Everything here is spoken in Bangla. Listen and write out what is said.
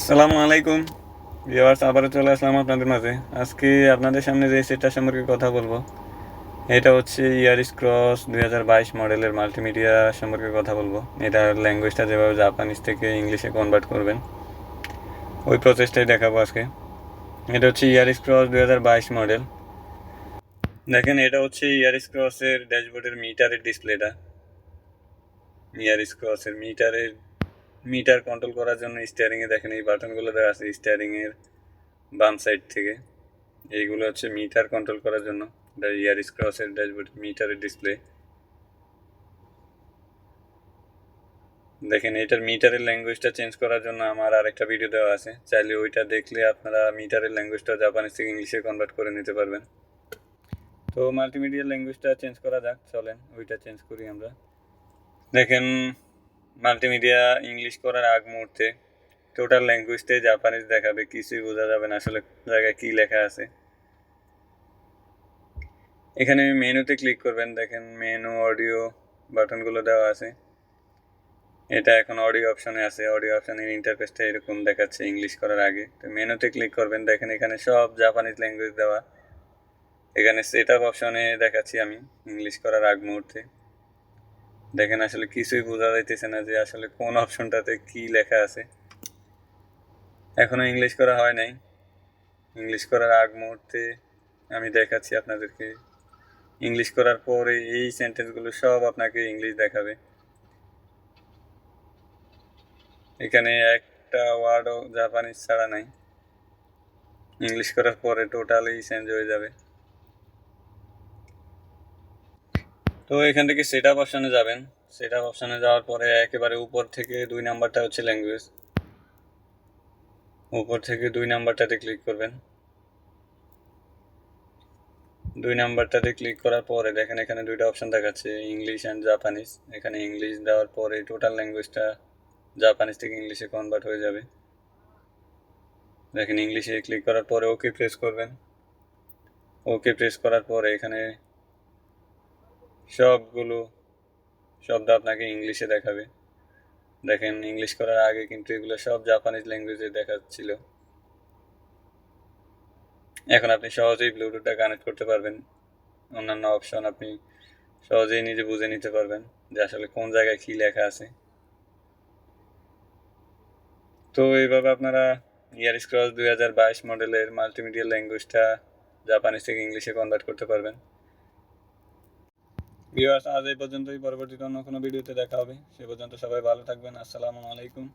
আসসালামু আলাইকুম ভিউয়ার্স, আবারও চলে আসলাম আপনাদের মাঝে। আজকে আপনাদের সামনে যে সেটটা সম্পর্কে কথা বলবো, এটা হচ্ছে ইয়ারিস ক্রস 2022 মডেলের মাল্টিমিডিয়া সম্পর্কে কথা বলবো। এটার ল্যাঙ্গুয়েজটা যেভাবে জাপানিজ থেকে ইংলিশে কনভার্ট করবেন, ওই প্রসেসটাই দেখাবো আজকে। এটা হচ্ছে ইয়ারিস ক্রস 2022 মডেল। দেখেন, এটা হচ্ছে ইয়ারিস ক্রসের ড্যাশবোর্ডের মিটারের ডিসপ্লেটা। ইয়ারিস ক্রসের মিটার কন্ট্রোল করার জন্য স্টিয়ারিংয়ে দেখেন এই বাটনগুলো দেওয়া আছে স্টিয়ারিংয়ের বাম সাইড থেকে। এইগুলো হচ্ছে মিটার কন্ট্রোল করার জন্য। ইয়ারিস ক্রসের ড্যাশবোর্ড মিটারের ডিসপ্লে। দেখেন, এটার মিটারের ল্যাঙ্গুয়েজটা চেঞ্জ করার জন্য আমার আরেকটা ভিডিও দেওয়া আছে, চাইলে ওইটা দেখলে আপনারা মিটারের ল্যাঙ্গুয়েজটা জাপানিজ থেকে ইংলিশে কনভার্ট করে নিতে পারবেন। তো মাল্টিমিডিয়া ল্যাঙ্গুয়েজটা চেঞ্জ করা যাক, চলেন ওইটা চেঞ্জ করি আমরা। দেখেন, মাল্টিমিডিয়া ইংলিশ করার আগ মুহূর্তে টোটাল ল্যাঙ্গুয়েজটাই জাপানিজ দেখাবে, কিছুই বোঝা যাবে না আসলে জায়গায় কী লেখা আছে। এখানে মেনুতে ক্লিক করবেন, দেখেন মেনু অডিও বাটনগুলো দেওয়া আছে। এটা এখন অডিও অপশনে আছে। অডিও অপশনের ইন্টারফেসটা এরকম দেখাচ্ছে ইংলিশ করার আগে। তো মেনুতে ক্লিক করবেন, দেখেন এখানে সব জাপানিজ ল্যাঙ্গুয়েজ দেওয়া। এখানে সেট আপ অপশনে দেখাচ্ছি আমি ইংলিশ করার আগ মুহূর্তে। দেখেন আসলে কিছুই বোঝা যাইতেছে না যে আসলে কোন অপশনটাতে কি লেখা আছে। এখনো ইংলিশ করা হয় নাই। ইংলিশ করার আগ মুহূর্তে আমি দেখাচ্ছি আপনাদেরকে। ইংলিশ করার পরে এই সেন্টেন্সগুলো সব আপনাকে ইংলিশ দেখাবে। এখানে একটা ওয়ার্ডও জাপানিজ ছাড়া নাই। ইংলিশ করার পরে টোটালি চেঞ্জ হয়ে যাবে। তো এখান থেকে সেট আপ অপশানে যাবেন। সেট আপ অপশানে যাওয়ার পরে একেবারে উপর থেকে 2 নাম্বারটা হচ্ছে ল্যাঙ্গুয়েজ। উপর থেকে 2 নাম্বারটাতে ক্লিক করবেন। 2 নাম্বারটাতে ক্লিক করার পরে দেখেন এখানে 2টা অপশান দেখাচ্ছে, ইংলিশ অ্যান্ড জাপানিজ। এখানে ইংলিশ দেওয়ার পরে টোটাল ল্যাঙ্গুয়েজটা জাপানিজ থেকে ইংলিশে কনভার্ট হয়ে যাবে। দেখেন, ইংলিশে ক্লিক করার পরে ওকে প্রেস করবেন। ওকে প্রেস করার পরে এখানে সবগুলো শব্দ আপনাকে ইংলিশে দেখাবে। দেখেন, ইংলিশ করার আগে কিন্তু এগুলো সব জাপানিজ ল্যাঙ্গুয়েজে দেখাচ্ছিল। এখন আপনি সহজেই ব্লুটুথটা কানেক্ট করতে পারবেন। অন্যান্য অপশন আপনি সহজেই নিজে বুঝে নিতে পারবেন যে আসলে কোন জায়গায় কী লেখা আছে। তো এইভাবে আপনারা ইয়ারিস ক্রস 2022 মডেলের মাল্টিমিডিয়া ল্যাঙ্গুয়েজটা জাপানিজ থেকে ইংলিশে কনভার্ট করতে পারবেন। ভিউয়ার্স, আজ এই পর্যন্তই। পরবর্তীতে অন্য কোনো ভিডিওতে দেখা হবে। সে পর্যন্ত সবাই ভালো থাকবেন। আসসালামু আলাইকুম।